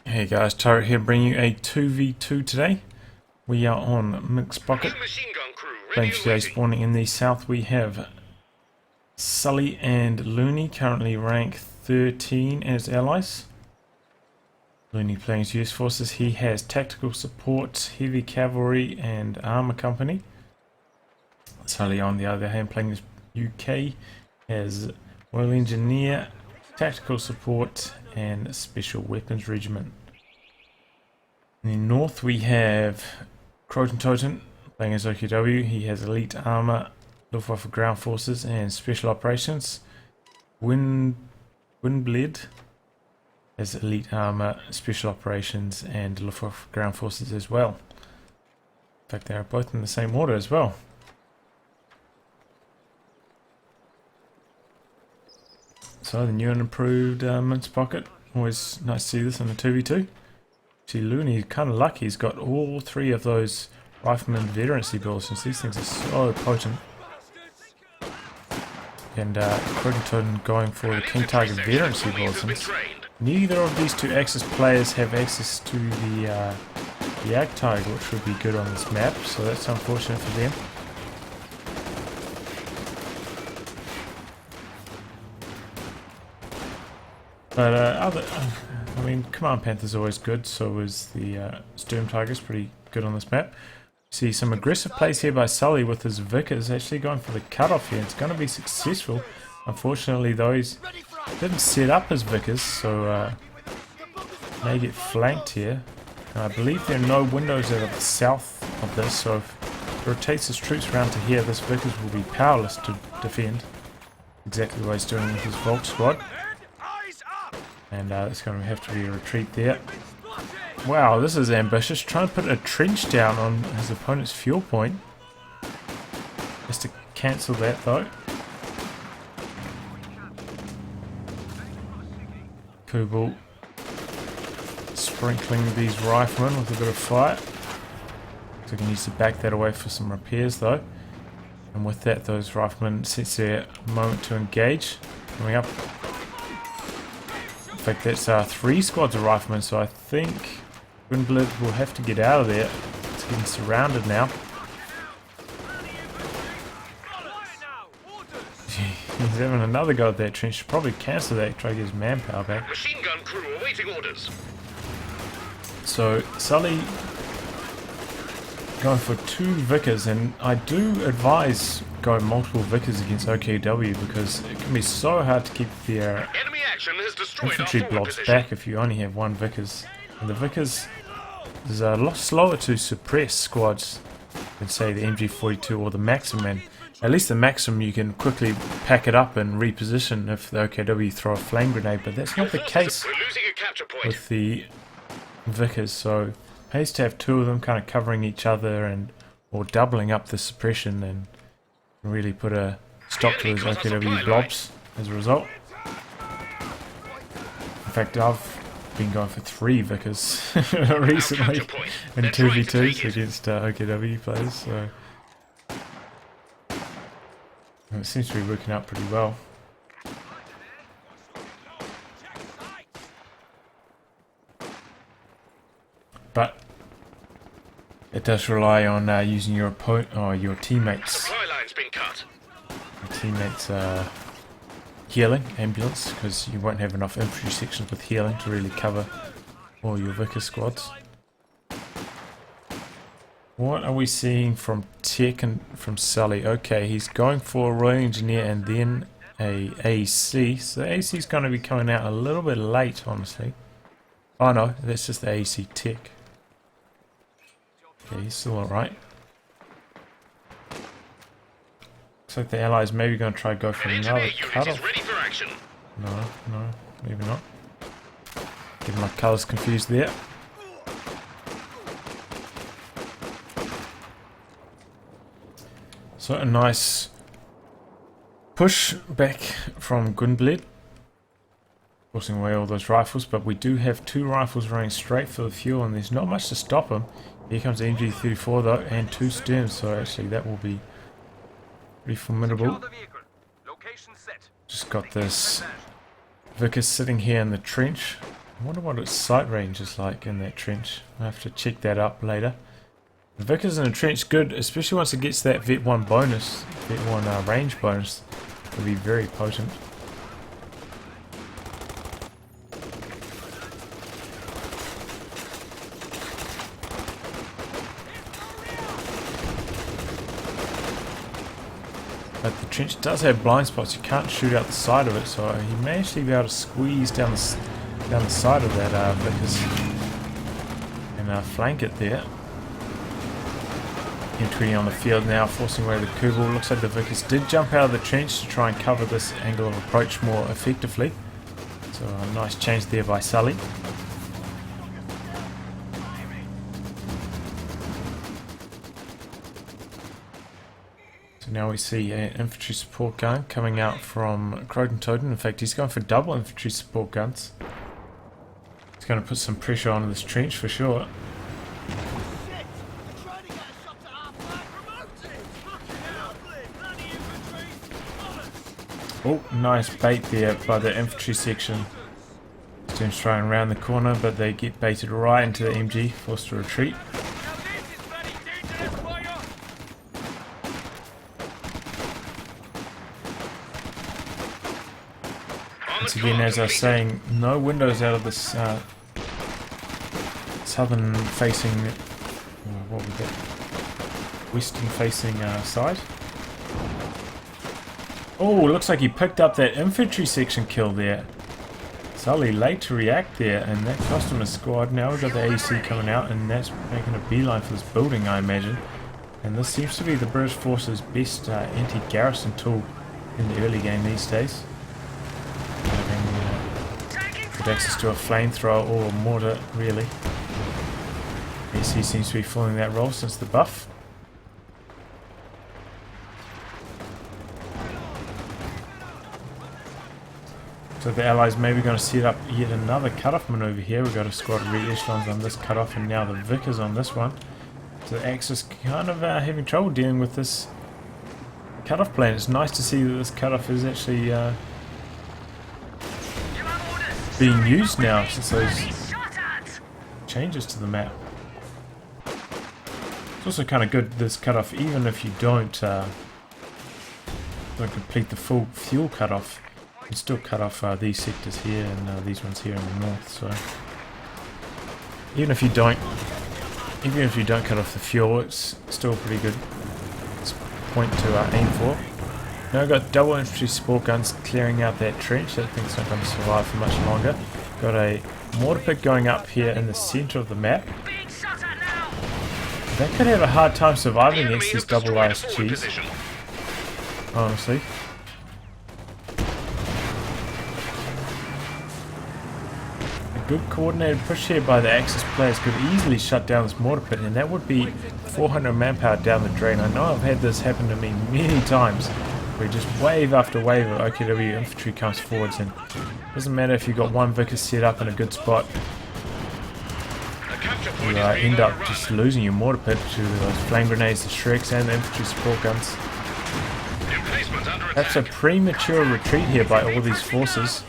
Hey guys, Turret here bringing you a 2v2 today. We are on Mixed Pocket. Playing today, spawning in the south we have Sully and Looney, currently rank 13 as allies. Looney playing as US Forces. He has Tactical Support, Heavy Cavalry and Armor Company. Sully on the other hand playing as UK has Royal Engineer, Tactical Support and Special Weapons Regiment. In the north we have Krotentoten playing as OKW. He has Elite Armor, Luftwaffe Ground Forces and Special Operations. Gwynbleidd has Elite Armor, Special Operations and Luftwaffe Ground Forces as well. In fact, they are both in the same order as well. So the new and improved Mince Pocket. Always nice to see this in a 2v2. See, Looney is kind of lucky. He's got all three of those Rifleman veterancy builds since these things are so potent. And Krotentoten going for the King Tiger veterancy build since neither of these two Axis players have access to the Ag Tiger, which would be good on this map. So that's unfortunate for them. But I mean, Command Panther's always good, so is the Sturm Tiger's pretty good on this map. See some aggressive plays here by Sully with his Vickers, actually going for the cutoff here. It's going to be successful. Unfortunately, those didn't set up his Vickers, so may get flanked here. I believe there are no windows out of the south of this, so if he rotates his troops around to here, this Vickers will be powerless to defend. Exactly what he's doing with his Volk squad. And it's going to have to be a retreat there. Wow, this is ambitious. Trying to put a trench down on his opponent's fuel point. Just to cancel that though. Kubel sprinkling these riflemen with a bit of fire. So he can use to back that away for some repairs though. And with that, those riflemen sets their moment to engage. Coming up. In fact, that's 3 squads of riflemen, so I think Gwynbleidd will have to get out of there. It's getting surrounded now. He's having another go at that trench. Should probably cancel that, try to get his manpower back. Machine gun crew awaiting orders. So Sully going for 2 Vickers, and I do advise going multiple Vickers against OKW because it can be so hard to keep their infantry blobs back if you only have 1 Vickers. And the Vickers is a lot slower to suppress squads than say the MG42 or the Maxim, and at least the Maxim you can quickly pack it up and reposition if the OKW throw a flame grenade, but that's not the case with the Vickers, so it pays to have 2 of them kind of covering each other and or doubling up the suppression and really put a stop to those OKW blobs as a result. In fact, I've been going for 3 Vickers recently in 2v2s against OKW players, so it seems to be working out pretty well. But it does rely on using your opponent or your teammates. Your teammates healing ambulance, because you won't have enough infantry sections with healing to really cover all your Vicker squads. What are we seeing from Tech and from Sully? Okay, he's going for a Royal Engineer and then a AC. So the AC is going to be coming out a little bit late, honestly. Oh no, that's just the AC Tech. Okay, he's still alright. Looks like the Allies maybe going to try to go for another cutoff. No, maybe not. Getting my colours confused there. So a nice push back from Gwynbleidd, forcing away all those rifles, but we do have 2 rifles running straight for the fuel and there's not much to stop them. Here comes the MG34 though, and 2 Sterns, so actually that will be pretty formidable. Just got this Vickers sitting here in the trench, I wonder what its sight range is like in that trench. I'll have to check that up later. The Vickers in a trench good, especially once it gets that Vet 1 bonus, Vet 1 range bonus. It'll be very potent. But the trench does have blind spots. You can't shoot out the side of it, so you may actually be able to squeeze down the side of that Vickers and flank it there. M20 on the field now, forcing away the Kugel. Looks like the Vickers did jump out of the trench to try and cover this angle of approach more effectively. So a nice change there by Sully. So now we see an infantry support gun coming out from Krotentoten. In fact, he's going for double infantry support guns. It's going to put some pressure on this trench for sure. Oh, nice bait there by the infantry section. Team's trying around the corner, but they get baited right into the MG, forced to retreat. Once again, as I was saying, no windows out of this southern facing, what was that? Western facing side. Oh, looks like he picked up that infantry section kill there. Sully late to react there, and that cost him a squad. Now we've got the AEC coming out, and that's making a beeline for this building, I imagine. And this seems to be the British Forces' best anti-garrison tool in the early game these days. Having good access to a flamethrower or a mortar, really. AEC seems to be filling that role since the buff. So the Allies may be going to set up yet another cut-off maneuver here. We've got a squad of re-echelons on this cut-off and now the Vickers on this one. So the Axis kind of having trouble dealing with this cut-off plan. It's nice to see that this cut-off is actually being used now since those changes to the map. It's also kind of good, this cut-off, even if you don't complete the full fuel cut-off. You can still cut off these sectors here and these ones here in the north. So even if you don't cut off the fuel, it's still pretty good point to aim for. Now I've got double infantry support guns clearing out that trench. That thing's not going to survive for much longer. Got a mortar pit going up here in the centre of the map. That could have a hard time surviving against these double ISGs, honestly. Good coordinated push here by the Axis players could easily shut down this mortar pit, and that would be 400 manpower down the drain. I know I've had this happen to me many times, where just wave after wave of OKW infantry comes forwards, and it doesn't matter if you've got one Vickers set up in a good spot, you end up just losing your mortar pit to those flame grenades, the Shreks and the infantry support guns. That's a premature retreat here by all these forces.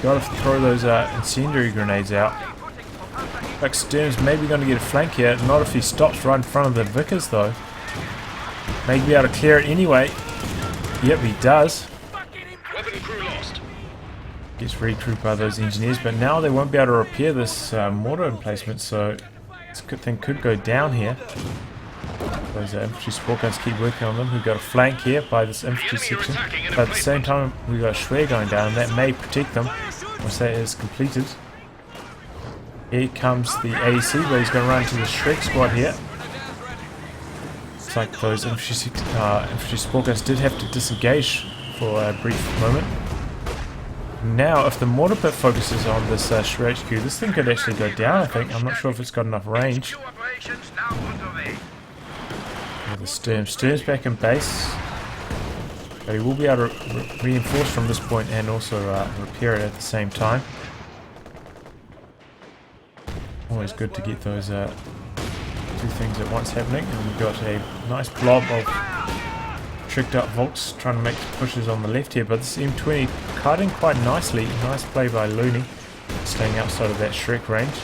Gotta throw those incendiary grenades out. Like Stern's maybe going to get a flank here, not if he stops right in front of the Vickers though. May be able to clear it anyway. Yep, he does. Gets regrouped by those engineers, but now they won't be able to repair this mortar emplacement, so this good thing could go down here. Those infantry support guns keep working on them. We've got a flank here by this infantry section, but at the same time we've got a Schwer going down, and that may protect them once that is completed. Here comes the AEC, but he's going to run into the Shrek squad here. Looks like those infantry support guns did have to disengage for a brief moment. Now, if the mortar pit focuses on this Schwer HQ, this thing could actually go down, I think. I'm not sure if it's got enough range. The Stern's back in base, but he will be able to reinforce from this point and also repair it at the same time. Always good to get those two things at once happening. And we've got a nice blob of tricked up Volks trying to make pushes on the left here, but this M20 cutting quite nicely. Nice play by Looney. staying outside of that Shrek range.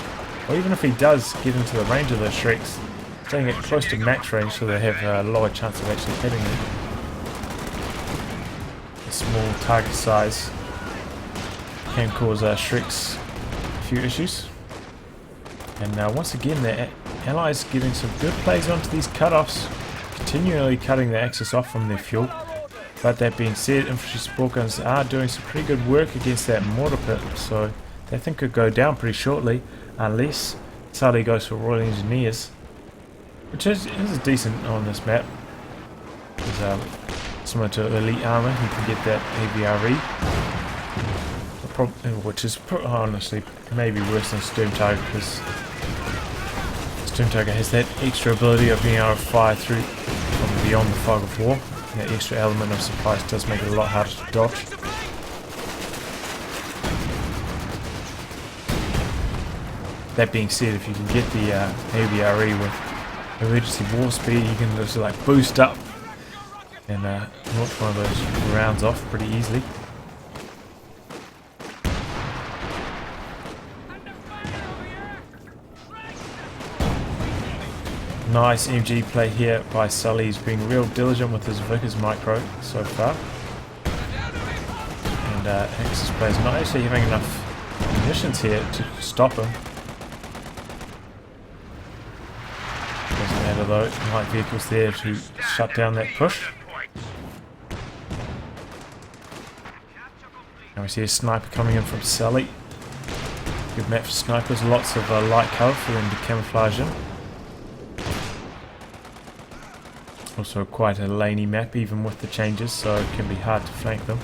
Or even if he does get into the range of those Shreks, staying at close to max range so they have a lower chance of actually hitting them. A small target size can cause Shreks a few issues. And once again, the allies getting some good plays onto these cutoffs, continually cutting the axis off from their fuel. But that being said, infantry support guns are doing some pretty good work against that mortar pit, so that thing could go down pretty shortly, unless Sully goes for Royal Engineers, which is decent on this map. Because, similar to Elite Armour, you can get that AVRE, which is honestly maybe worse than Storm Tiger, because Storm Tiger has that extra ability of being able to fire through from beyond the fog of war. That extra element of surprise does make it a lot harder to dodge. That being said, if you can get the AVRE with emergency war speed, you can just like boost up and launch one of those rounds off pretty easily. Nice MG play here by Sully. He's being real diligent with his Vickers micro so far. And Axis players not actually having enough munitions here to stop him. Doesn't matter though, light vehicles there to shut down that push. Now we see a sniper coming in from Sully. Good map for snipers, lots of light cover for them to camouflage in. Also quite a laney map even with the changes, so it can be hard to flank them.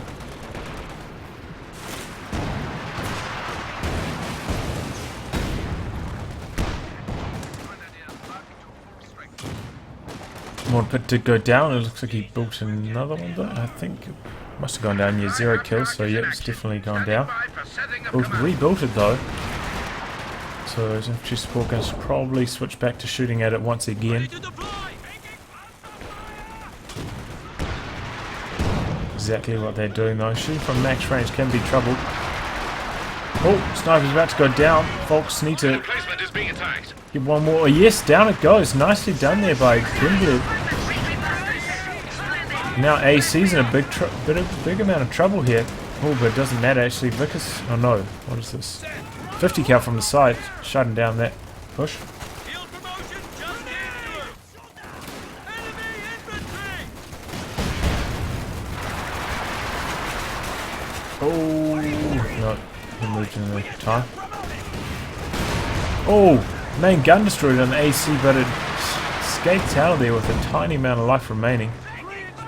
One pit did go down. It looks like he built another one though. I think it must have gone down. Yeah, 0 kills, so yeah, it's definitely gone down. Rebuilt it though. So those infantry support guns should probably switch back to shooting at it once again. Exactly what they're doing though. Shooting from max range can be trouble. Oh, sniper's about to go down. Folks need to get one more. Oh, yes, down it goes. Nicely done there by Gwynbleidd. Now AC's in a big amount of trouble here. Oh, but it doesn't matter actually. Vickers. Oh no, what is this? 50 cal from the side, shutting down that push. Oh, no, he moved in the time. Oh, main gun destroyed on the AC, but it skates out of there with a tiny amount of life remaining.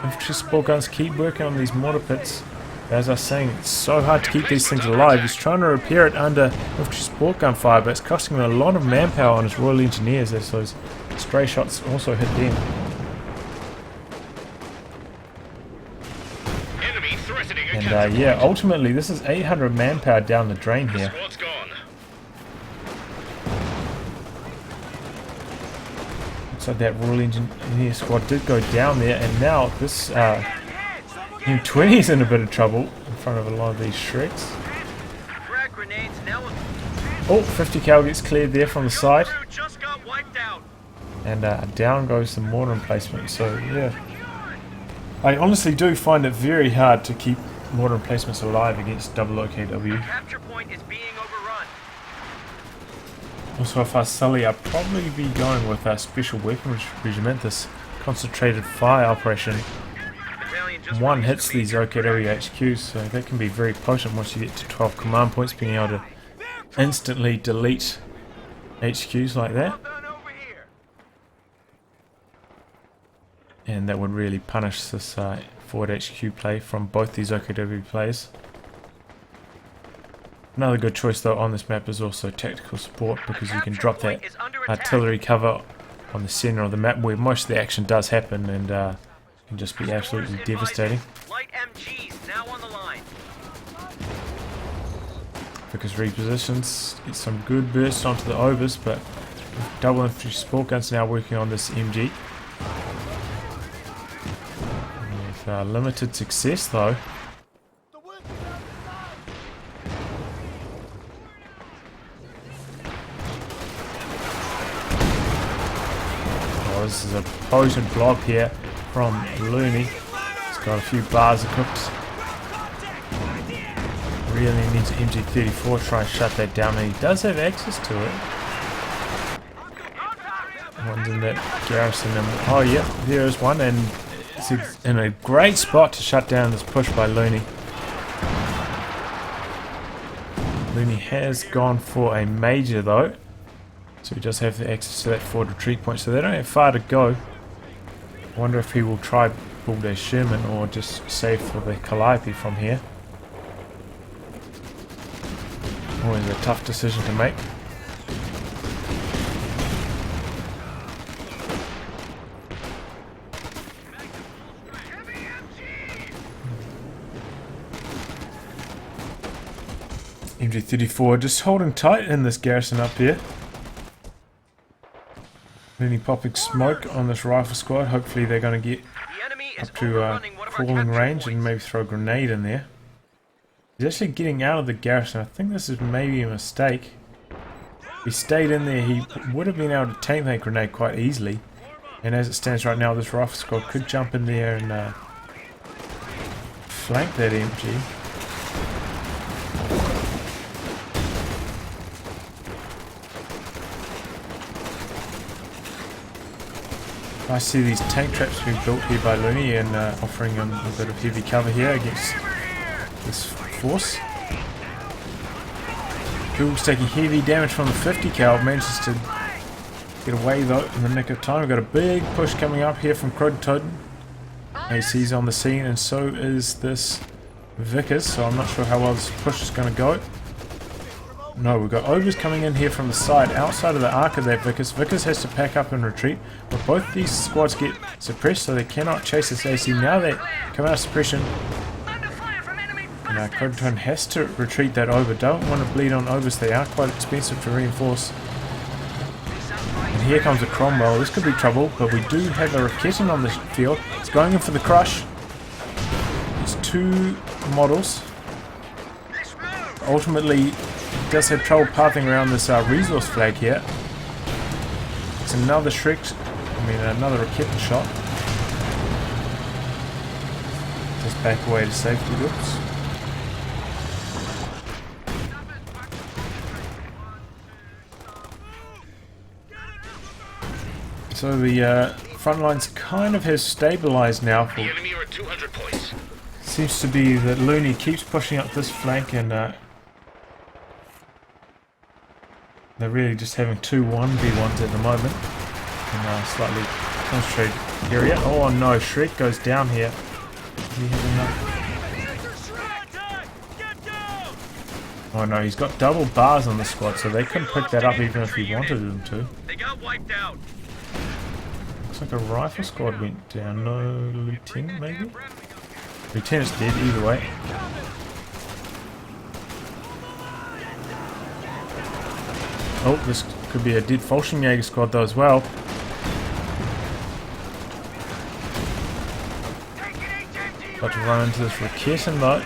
Infantry support guns keep working on these mortar pits. As I was saying, it's so hard to keep these things alive. He's trying to repair it under infantry support gun fire, but it's costing him a lot of manpower on his Royal Engineers as those stray shots also hit them. And yeah, ultimately this is 800 manpower down the drain here. Looks like that Royal Engineer squad did go down there, and now this M20 is in a bit of trouble in front of a lot of these Shreks. Oh, 50 cal gets cleared there from the side. And down goes the mortar emplacement, so yeah. I honestly do find it very hard to keep mortar emplacements alive against double OKW. Also, if I was Sully, I'd probably be going with a special weapons regiment, this concentrated fire operation. One hits these OKW HQs, so that can be very potent once you get to 12 command points, being able to instantly delete HQs like that. And that would really punish this forward HQ play from both these OKW players. Another good choice though on this map is also tactical support, because you can drop that artillery cover on the center of the map where most of the action does happen, and can just be absolutely devastating. Because repositions, get some good bursts onto the overs, but double infantry support guns now working on this MG. With limited success though. this is a potent blob here from Looney. He's got a few bars of cooks. Really needs an MG34 to try and shut that down, and he does have access to it. One's in that garrison, and oh yeah, there is one, and it's in a great spot to shut down this push by Looney. Looney has gone for a major though, so he does have the access to that forward retreat point, so they don't have far to go. I wonder if he will try build a Sherman or just save for the Calliope from here. Always a tough decision to make. MG34 just holding tight in this garrison up here. Looney popping smoke on this rifle squad. Hopefully they're going to get up to crawling range and maybe throw a grenade in there. He's actually getting out of the garrison. I think this is maybe a mistake. If he stayed in there, he would have been able to tank that grenade quite easily. And as it stands right now, this rifle squad could jump in there and flank that MG. I see these tank traps being built here by Looney and offering him a bit of heavy cover here against this force. Google's taking heavy damage from the 50 cal, manages to get away though in the nick of time. We've got a big push coming up here from Krotentoten. AC's on the scene, and so is this Vickers, so I'm not sure how well this push is going to go. No, we've got Ogres coming in here from the side, outside of the arc of that Vickers. Vickers has to pack up and retreat, but both these squads get suppressed, so they cannot chase this AC. Now they come out of suppression. And Krotentoten has to retreat that over. Don't want to bleed on Ogres, they are quite expensive to reinforce. And here comes a Cromwell. This could be trouble, but we do have a Raketin on the field. It's going in for the crush. It's two models. Ultimately, does have trouble pathing around this resource flag here. It's another another Raketin shot. Just back away to safety. Oops. So the front lines kind of has stabilized now. The enemy are at 200 points. Seems to be that Looney keeps pushing up this flank, and they're really just having two 1v1s at the moment in a slightly concentrated area. Oh no, Shrek goes down here. Does he have enough? Oh no, he's got double bars on the squad, so they couldn't pick that up even if he wanted them to. They got wiped out. Looks like a rifle squad went down. No, Lieutenant maybe? Lieutenant's dead either way. Oh, this could be a dead Fallschirmjäger squad though as well. About to run into this Raketin though.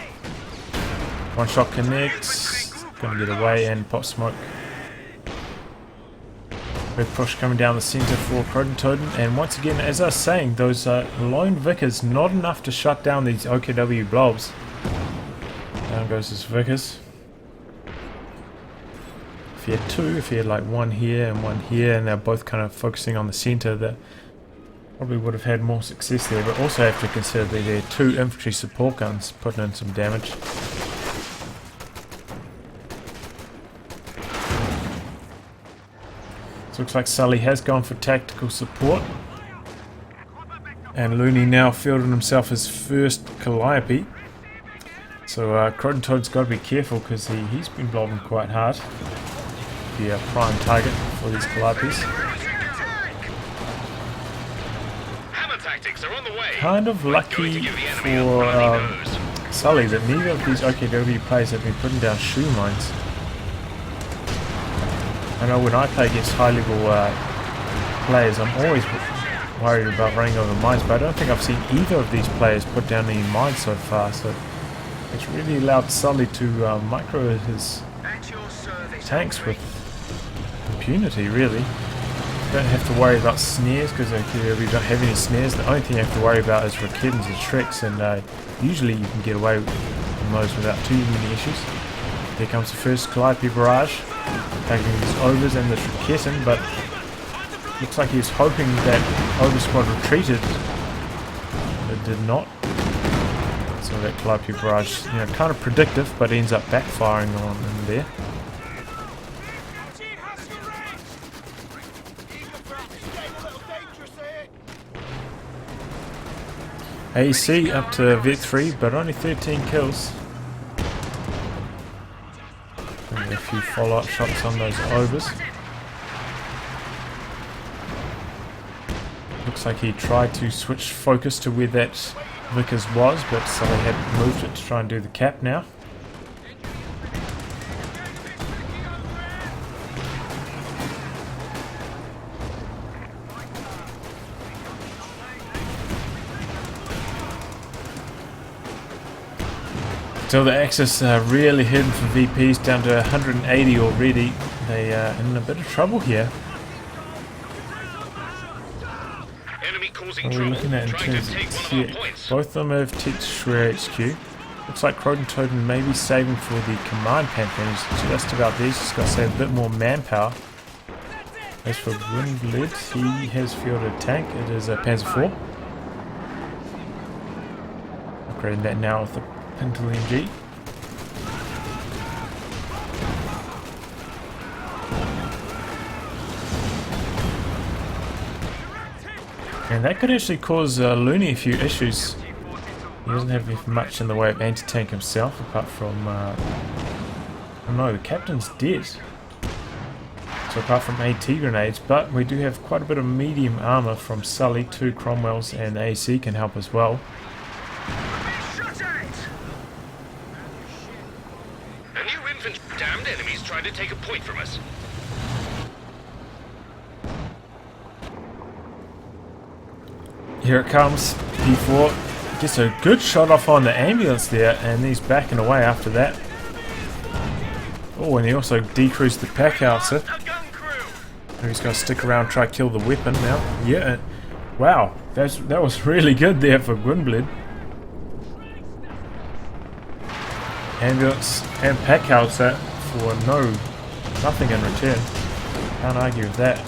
One shot connects. Gonna get away and pop smoke. Big push coming down the centre for Krotentoten, and once again, as I was saying, those lone Vickers not enough to shut down these OKW blobs. Down goes this Vickers. If you had two, if you had like one here, and they're both kind of focusing on the centre, that probably would have had more success there, but also have to consider that there are two infantry support guns putting in some damage. So looks like Sully has gone for tactical support, and Looney now fielded himself his first Calliope. So Krotentoten's got to be careful because he's been blobbing quite hard. Be a prime target for these Calliopes. Kind of lucky for Sully that neither of these OKW players have been putting down shoe mines. I know when I play against high level players, I'm always worried about running over mines, but I don't think I've seen either of these players put down any mines so far, so it's really allowed Sully to micro his tanks with impunity, really. don't have to worry about snares because we don't have any snares. The only thing you have to worry about is Raketens and Shreks, and usually you can get away with those without too many issues. Here comes the first Calliope barrage, taking these overs and the Raketen, but looks like he's hoping that over squad retreated. It did not. So that Calliope barrage, kind of predictive, but ends up backfiring on him there. AC up to Vet 3, but only 13 kills. And a few follow-up shots on those overs. Looks like he tried to switch focus to where that Vickers was, but Sully had moved it to try and do the cap now. So the Axis really hidden for VPs, down to 180 already. They are in a bit of trouble here. What are we looking at in terms of tech? Both of them have tech Shreya HQ. Looks like Krotentoten may be saving for the Command Panther. He's just about there. He's just got to save a bit more manpower. As for Gwynbleidd, he has fielded a tank. It is a Panzer IV. Upgrading that now with the Pintle MG. And that could actually cause Looney a few issues. He doesn't have much in the way of anti-tank himself, apart from... oh no, the captain's dead. So apart from AT grenades, but we do have quite a bit of medium armor from Sully, 2 Cromwells, and AC can help as well. A new infantry damned enemies trying to take a point from us. Here it comes. P4 gets a good shot off on the ambulance there, and he's backing away after that. Oh, and he also decreased the pack howitzer. He's going to stick around and try to kill the weapon now. Yeah, wow, that was really good there for Gwynbleidd. Ambulance and pack howitzer for nothing in return. Can't argue with that.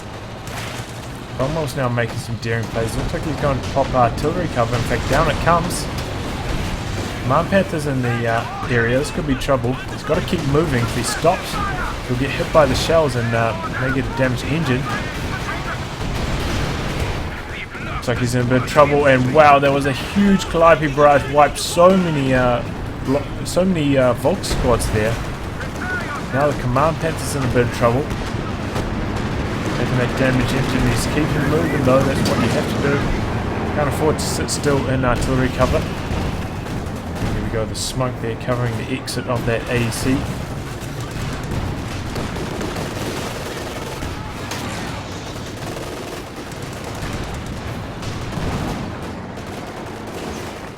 Cromwell's now making some daring plays. Looks like he's going to pop artillery cover. In fact, down it comes. Command Panther's in the area. This could be trouble. He's got to keep moving. If he stops, he'll get hit by the shells and may get a damaged engine. Looks like he's in a bit of trouble. And wow, there was a huge Calliope barrage. Wiped so many Volk squads there. Now the Command Panther's in a bit of trouble. Taking that damage engine, he's keeping moving though, that's what you have to do. Can't afford to sit still in artillery cover. Here we go, the smoke there covering the exit of that AEC.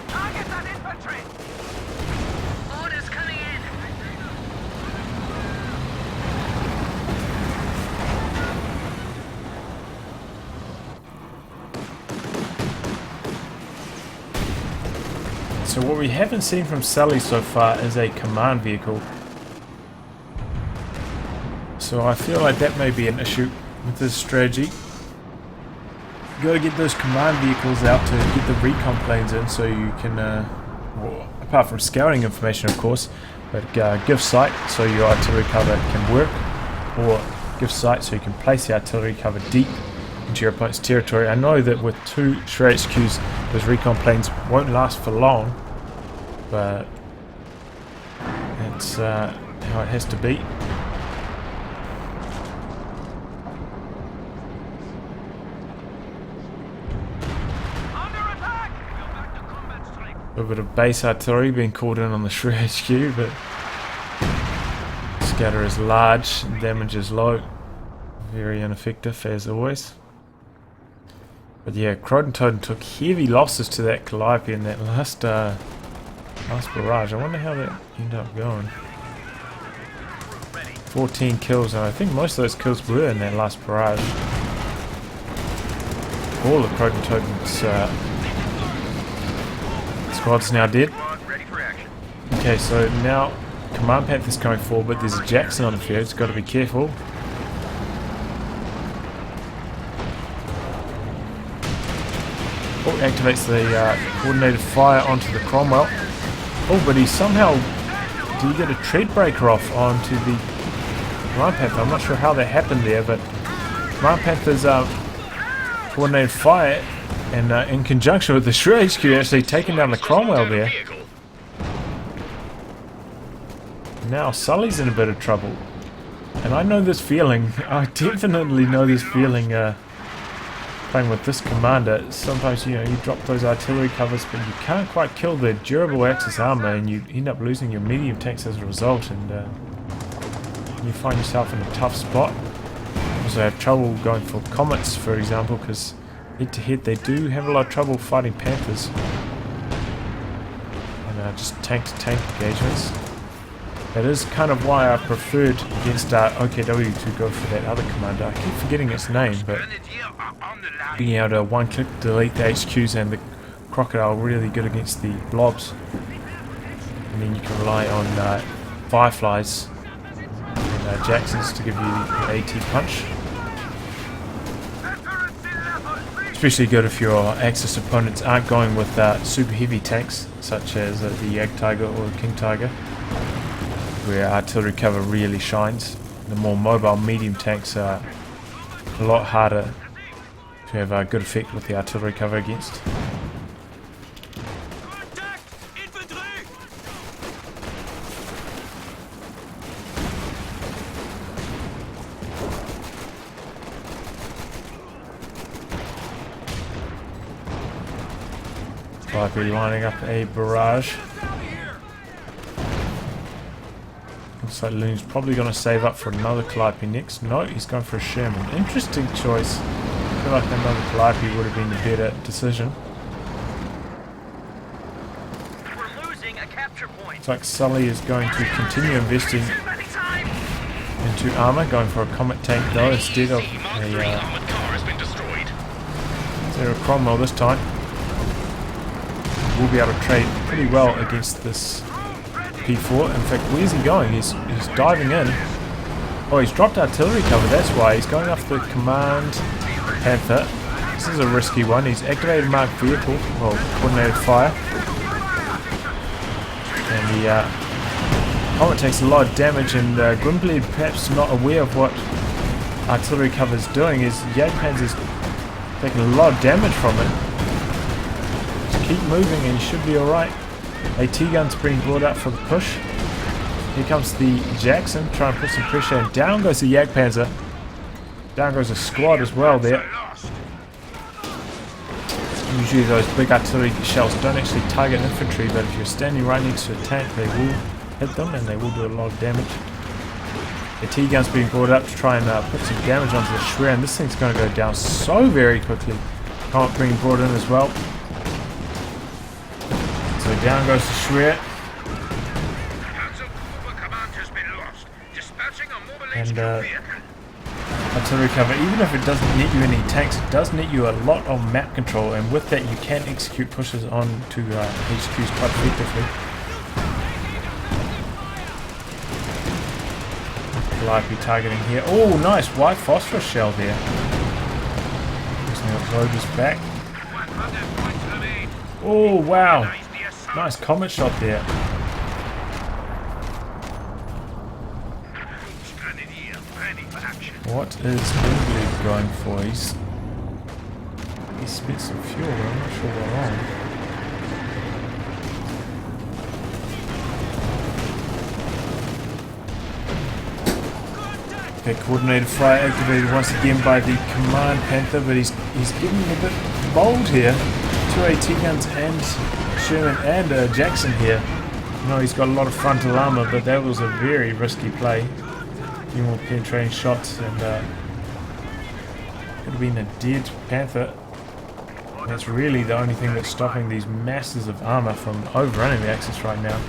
Target that infantry! Orders coming in! So what we haven't seen from Sully so far is a command vehicle. So I feel like that may be an issue with this strategy. You gotta get those command vehicles out to get the recon planes in so you can, well, apart from scouting information of course, but give sight so your artillery cover can work, or give sight so you can place the artillery cover deep into your opponent's territory. I know that with 2 Shreya HQs, those recon planes won't last for long, but that's how it has to be. A bit of base artillery being called in on the Shreya HQ, but scatter is large, damage is low, very ineffective as always. But yeah, Krotentoten took heavy losses to that Calliope in that last barrage. I wonder how that ended up going. 14 kills, and I think most of those kills were in that last barrage. all of Krotentoten's squad's now dead. Okay, so now Command Panther's coming forward, but there's a Jackson on the field, it's got to be careful. Oh, activates the coordinated fire onto the Cromwell. Oh, but he somehow, did he get a tread breaker off onto the Command Panther? I'm not sure how that happened there, but Command Panther's coordinated fire, and in conjunction with the Shrew HQ, actually taking down the Cromwell there. Now Sully's in a bit of trouble, and I know this feeling. I definitely know this feeling playing with this commander. Sometimes, you know, you drop those artillery covers, but you can't quite kill the durable Axis armor, and you end up losing your medium tanks as a result, and you find yourself in a tough spot. Also have trouble going for Comets, for example, because head to head they do have a lot of trouble fighting Panthers, and just tank to tank engagements. That is kind of why I preferred against OKW to go for that other commander. I keep forgetting its name, but being able to one-click delete the HQs and the Crocodile really good against the blobs. And then you can rely on Fireflies and Jacksons to give you the AT punch. Especially good if your Axis opponents aren't going with super heavy tanks, such as the Yag Tiger or the King Tiger, where artillery cover really shines. The more mobile medium tanks are a lot harder to have a good effect with the artillery cover against. Might be lining up a barrage. Looks like Looney's probably going to save up for another Calliope next. No, he's going for a Sherman. Interesting choice. I feel like another Calliope would have been the better decision. We're losing a capture point. Looks like Sully is going to continue investing into armor, going for a Comet tank though instead of a Cromwell this time. We'll be able to trade pretty well against this P4. In fact, where's he going? He's diving in. Oh, he's dropped artillery cover, that's why. He's going off the Command Panther. This is a risky one. He's activated marked vehicle, well, coordinated fire. And the Comet takes a lot of damage, and Gwynbleidd, perhaps not aware of what artillery cover is doing, is Jagdpanzer's taking a lot of damage from it. Just keep moving and you should be alright. AT gun's being brought up for the push. Here comes the Jackson, trying to put some pressure, and down goes the Jagdpanzer. Down goes a squad as well there. Usually those big artillery shells don't actually target infantry, but if you're standing right next to a tank, they will hit them and they will do a lot of damage. The T-gun's being brought up to try and put some damage onto the Schwer, and this thing's going to go down so very quickly. Comet being brought in as well. So down goes the Schwer. And artillery cover, even if it doesn't net you any tanks, it does net you a lot of map control, and with that you can execute pushes onto HQs quite effectively. Calliope targeting here. Oh, nice white phosphorus shell there. Using the Rover's back. Oh, wow. Nice comet shot there. What is Gwynbleidd going for? He spent some fuel, but I'm not sure what on. Okay, coordinated fire activated once again by the Command Panther, but he's getting a bit bold here. 2 AT guns and Sherman and Jackson here. I know he's got a lot of frontal armor, but that was a very risky play. Few more penetrating shots, and could have been a dead Panther. And that's really the only thing that's stopping these masses of armor from overrunning the Axis right now.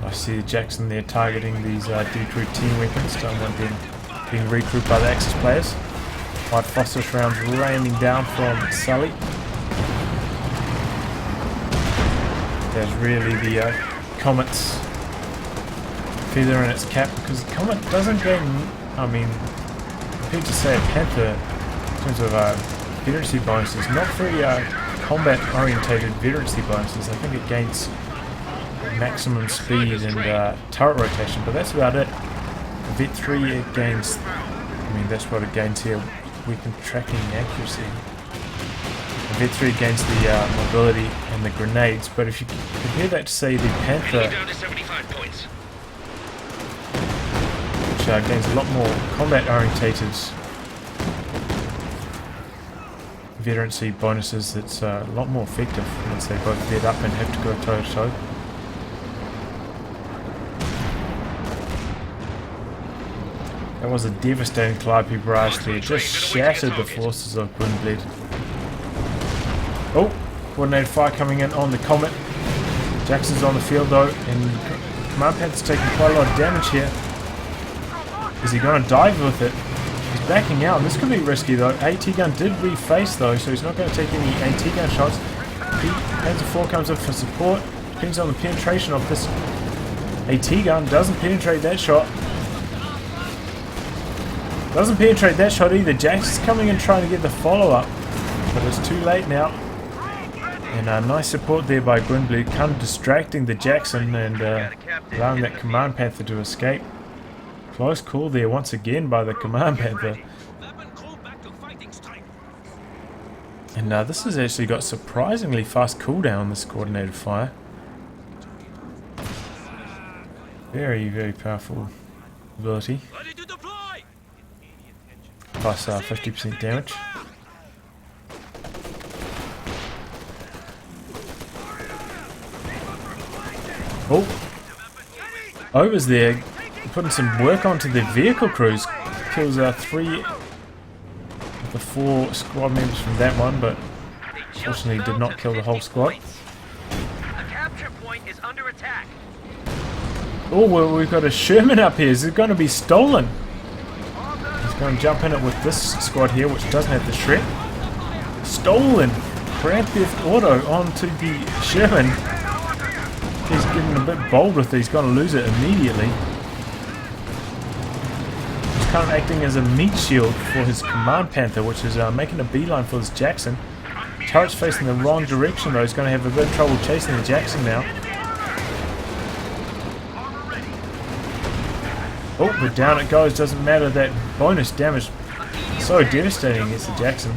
Nice see the Jackson there targeting these D13 weapons. Don't want them being regrouped by the Axis players. White phosphorus rounds raining down from Sully. There's really the Comet's feather in its cap, because the Comet doesn't gain, I mean, compared to say a Panther in terms of veterancy bonuses, not very combat orientated veterancy bonuses. I think it gains maximum speed and turret rotation, but that's about it. Vet 3 it gains, I mean that's what it gains here, weapon tracking accuracy. Vet 3 gains the mobility and the grenades, but if you compare that to say the Panther, Down to 75 points. which gains a lot more combat orientated veterancy bonuses, it's a lot more effective once they both vet up and have to go toe to toe. That was a devastating Calliope barrage there, just shattered the forces of Gwynbleidd. Oh, coordinated fire coming in on the Comet. Jackson's on the field though, and Command Panther's taking quite a lot of damage here. Is he going to dive with it? He's backing out, and this could be risky though. AT gun did reface though, so he's not going to take any AT gun shots. Panzer 4 comes up for support. Depends on the penetration of this AT gun. Doesn't penetrate that shot. Doesn't penetrate that shot either. Jackson's coming in trying to get the follow-up, but it's too late now. And nice support there by Gwynbleidd, kind of distracting the Jackson and allowing that Command Panther to escape. Close call there once again by the Command Panther. And this has actually got surprisingly fast cooldown, this coordinated fire. Very, very powerful ability. Plus 50% damage. Oh! Over's there, putting some work onto their vehicle crews. Kills 3 of the 4 squad members from that one, but fortunately did not kill the whole squad. A capture point is under attack. Oh, well, we've got a Sherman up here. Is it going to be stolen? He's going to jump in it with this squad here, which doesn't have the Shrek. Stolen! Grand Theft Auto onto the Sherman. He's getting a bit bold with it. He's going to lose it immediately. He's kind of acting as a meat shield for his Command Panther, which is making a beeline for this Jackson. Turret's facing the wrong direction though. He's going to have a bit of trouble chasing the Jackson now. Oh, but down it goes. Doesn't matter. That bonus damage so devastating against the Jackson.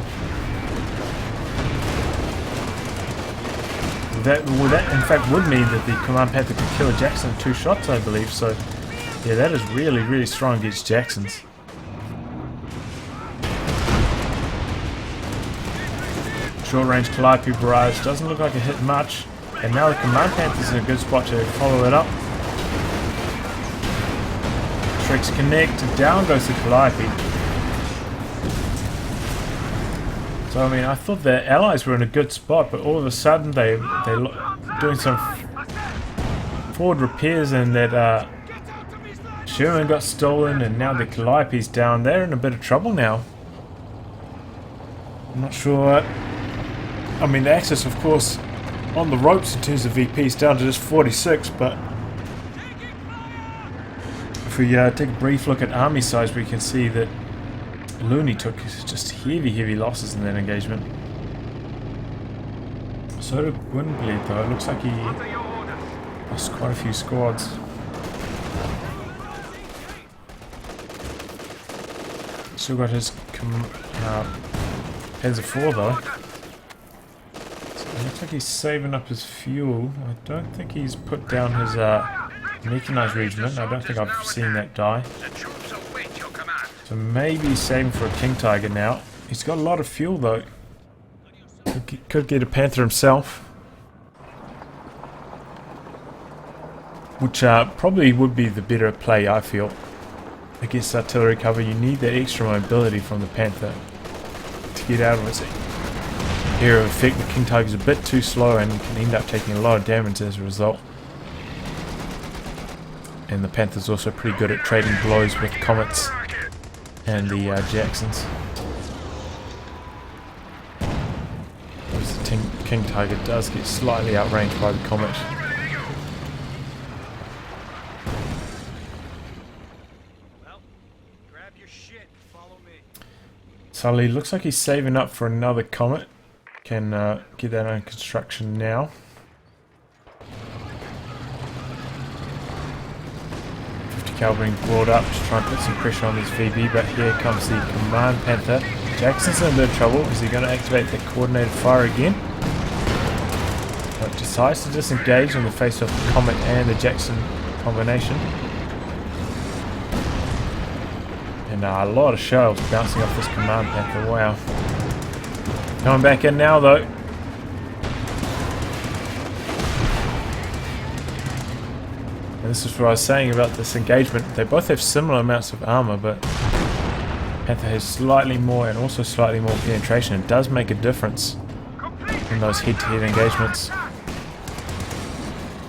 That in fact would mean that the Command Panther could kill a Jackson in 2 shots, I believe. So yeah, that is really, really strong against Jacksons. Short range Calliope barrage doesn't look like it hit much, and now the Command Panther's in a good spot to follow it up. Shreks connect, down goes the Calliope. So I mean, I thought the allies were in a good spot, but all of a sudden they're doing some forward repairs, and that Sherman got stolen, and now the Calliope's down. They're in a bit of trouble now. I'm not sure. I mean, the Axis, of course, on the ropes in terms of VPs, down to just 46, but if we take a brief look at army size, we can see that Looney took just heavy losses in that engagement. So did Gwynbleidd though. It looks like he lost quite a few squads. Still got his Panzer 4 though. So it looks like he's saving up his fuel. I don't think he's put down his mechanized regiment. I don't think I've seen that die. So maybe he's saving for a King Tiger now. He's got a lot of fuel though. Could get a Panther himself. Which probably would be the better play, I feel. Against artillery cover, you need that extra mobility from the Panther to get out of its area of effect. The King Tiger's a bit too slow and can end up taking a lot of damage as a result. And the Panther's also pretty good at trading blows with Comets and the Jacksons. The King Tiger does get slightly outranged by the Comet. Well, grab your shit and follow me. Sully looks like he's saving up for another Comet. Can get that under construction now. Cal being brought up to try and put some pressure on this VB, but here comes the Command Panther. Jackson's in a bit of trouble because he's going to activate the coordinated fire again. But decides to disengage in the face of the Comet and the Jackson combination. And a lot of shells bouncing off this Command Panther, wow. Coming back in now though. And this is what I was saying about this engagement. They both have similar amounts of armor, but Panther has slightly more and also slightly more penetration. It does make a difference in those head-to-head engagements.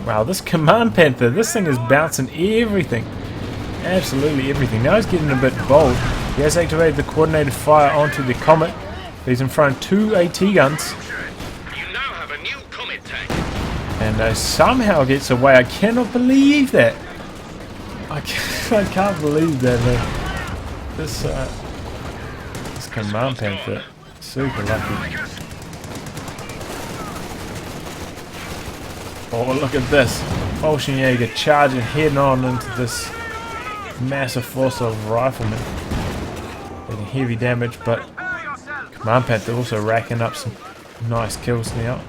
Wow, this Command Panther, this thing is bouncing everything. Absolutely everything. Now he's getting a bit bold. He has activated the coordinated fire onto the Comet. He's in front of 2 AT guns. You now have a new Comet tank. And somehow gets away. I cannot believe that. I can't believe that, man. This Command Panther, super lucky. Oh, look at this. Fallschirmjäger charging head on into this massive force of riflemen. Taking heavy damage, but Command Panther also racking up some nice kills now.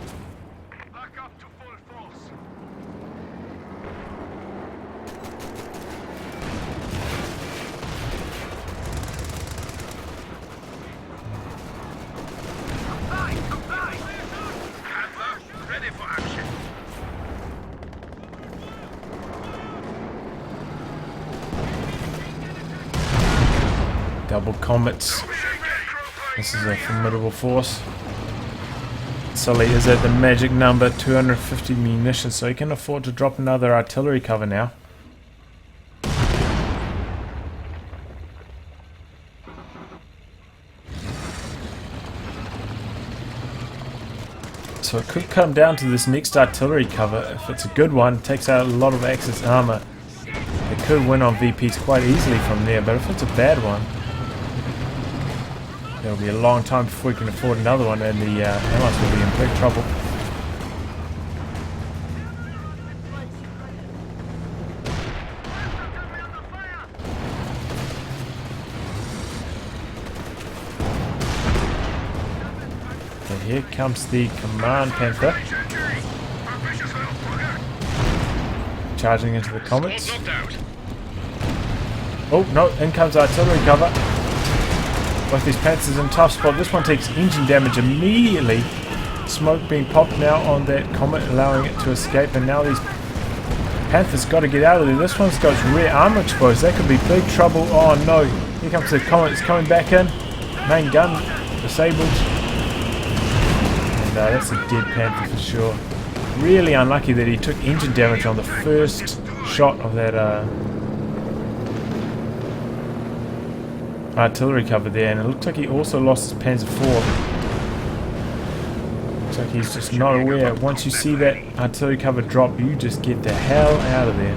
Ready for action. Double Comets. This is a formidable force. Sully is at the magic number 250 munitions, so he can afford to drop another artillery cover now. So it could come down to this next artillery cover. If it's a good one, it takes out a lot of Axis armor. They could win on VPs quite easily from there, but if it's a bad one, it'll be a long time before we can afford another one, and the Allies will be in big trouble. And here comes the Command Panther. Charging into the Comets. Oh no, in comes artillery cover. Both these Panthers in a tough spot. This one takes engine damage immediately. Smoke being popped now on that Comet, allowing it to escape. And now these Panthers got to get out of there. This one's got rear armor exposed. That could be big trouble. Oh no. Here comes the Comet. It's coming back in. Main gun disabled. And that's a dead Panther for sure. Really unlucky that he took engine damage on the first shot of that artillery cover there, and it looks like he also lost his Panzer IV. Looks like he's just not aware. Once you see that artillery cover drop, you just get the hell out of there.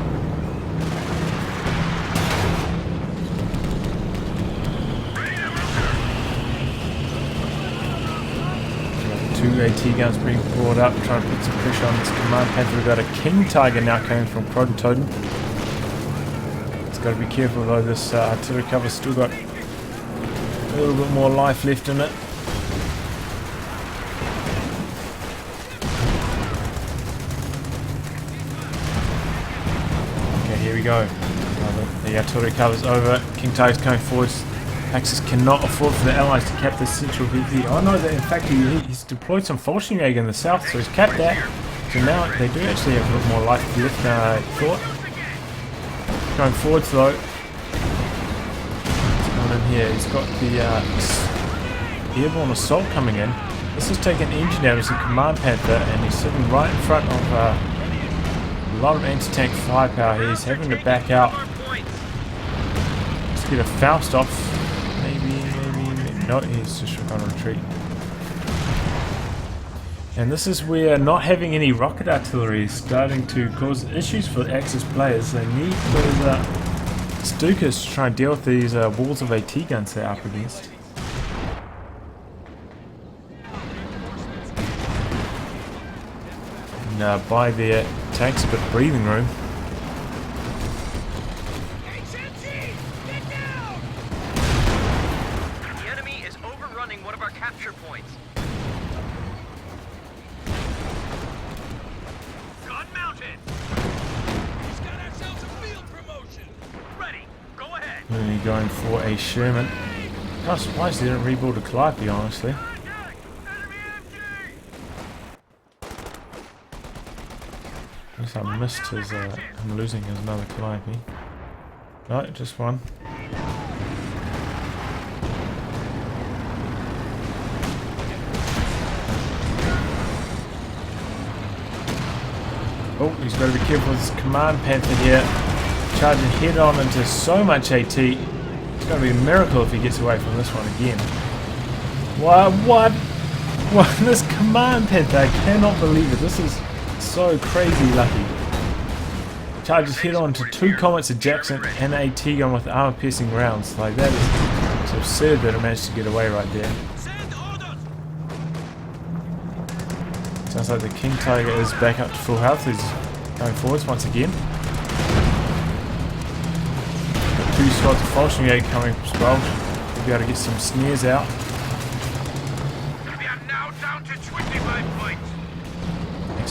Two AT guns being brought up, trying to put some pressure on this Command Panther. We've got a King Tiger now coming from Krotentoten. It's got to be careful though, this artillery cover's still got a little bit more life left in it. Okay, here we go. The artillery cover's over. King Tiger's coming forwards. Axis cannot afford for the Allies to cap this central VP. Oh no, in fact he's deployed some Fallschirmjäger in the south, so he's capped that. So now they do actually have a little more life left than I thought. Going forwards though. In here, he's got the airborne assault coming in. This is taking engine damage to Command Panther, and he's sitting right in front of lot of anti-tank firepower here. He's having to back out. Let's get a Faust off. Maybe. No, he's just on retreat. And this is where not having any rocket artillery is starting to cause issues for Axis players. They need those Stukas to try and deal with these walls of AT guns they're up against. And by their tanks a bit of breathing room. The enemy is overrunning one of our capture points. Gun mounted. He's got ourselves a field promotion. Ready. Go ahead. Looney going for a Sherman. I'm surprised they didn't rebuild a Calliope, honestly. I guess I missed his, I'm losing his another Calliope. No, just one. Oh, he's got to be careful with his Command Panther here. Charging head on into so much AT. It's going to be a miracle if he gets away from this one again. What? This Command Panther, I cannot believe it. This is so crazy lucky. Charges head on to 2 Comets of Jackson and a T-gun with armor piercing rounds. Like that is, it's absurd that it managed to get away right there. Sounds like the King Tiger is back up to full health. He's going forwards once again. 2 shots of Falchion coming as well. We'll be able to get some snares out. We are now down to 25 points.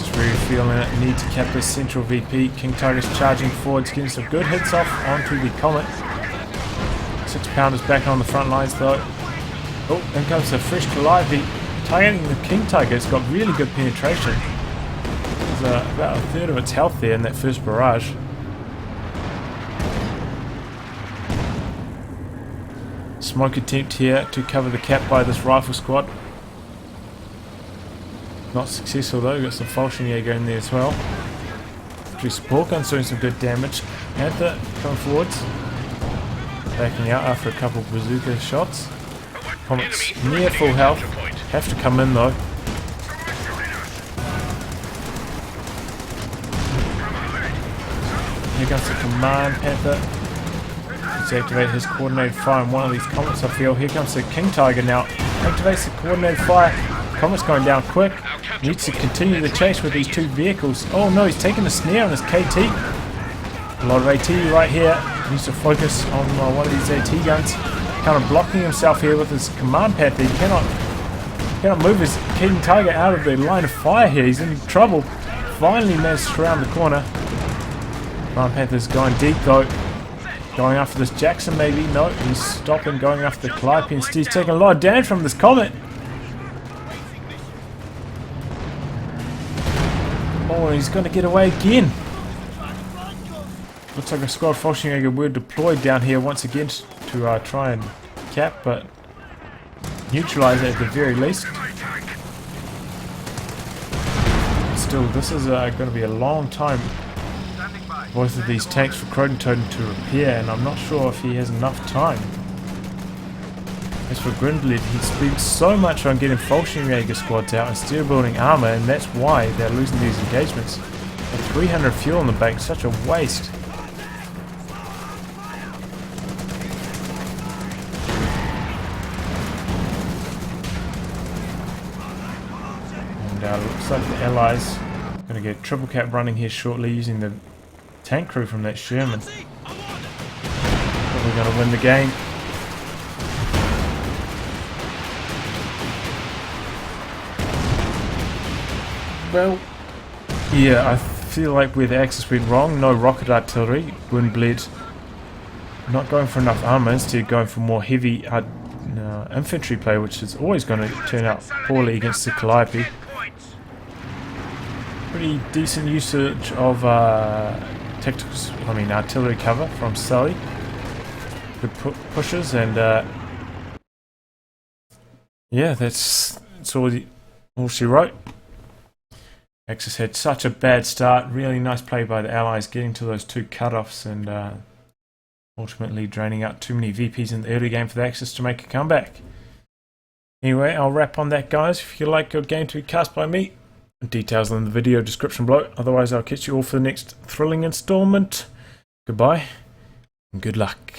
Just really feeling it. Need to cap this central VP. King Tiger's charging forwards, getting some good hits off onto the Comet. 6 pounders back on the front lines though. Oh, in comes the fresh Calliope. Targeting the King Tiger. It's got really good penetration. There's about a third of its health there in that first barrage. Smoke attempt here to cover the cap by this rifle squad. Not successful though, got some Falchion in there as well. 3 support guns doing some good damage. Panther coming forwards. Backing out after a couple of bazooka shots. Comet's near full health. Have to come in though. Here comes the Command Panther. Let's activate his coordinated fire on one of these Comets I feel. Here comes the King Tiger now. Activates the coordinated fire. Comet's going down quick. Needs to continue the chase with these 2 vehicles. Oh no, he's taking a snare on his KT. A lot of AT right here. Needs to focus on one of these AT guns. Kind of blocking himself here with his Command Panther. He cannot move his King Tiger out of the line of fire here. He's in trouble. Finally managed to surround the corner. Command Panther's going deep though. Going after this Jackson maybe. No, he's stopping, going after the Calliope instead. He's taking a lot of damage from this Comet. Oh, and he's going to get away again. Looks like a squad of Falchion were deployed down here once again to try and cap, but neutralize it at the very least. Still, this is going to be a long time, both of these tanks for Krotentoten to repair, and I'm not sure if he has enough time. As for Gwynbleidd, he spent so much on getting Falchion squads out instead of building armor, and that's why they're losing these engagements. And 300 fuel in the bank, such a waste. And looks like the Allies are going to get triple cap running here shortly using the tank crew from that Sherman. But we're going to win the game. Well, yeah, I feel like where the Axis went wrong. No rocket artillery. Gwynbleidd not going for enough armor, instead going for more heavy infantry play, which is always going to turn out poorly against the Calliope. Pretty decent usage of artillery cover from Sully. Good pushes, and yeah, that's all she wrote. Axis had such a bad start. Really nice play by the Allies getting to those 2 cutoffs and ultimately draining out too many VPs in the early game for the Axis to make a comeback. Anyway, I'll wrap on that, guys. If you like your game to be cast by me, details in the video description below. Otherwise, I'll catch you all for the next thrilling installment. Goodbye and good luck.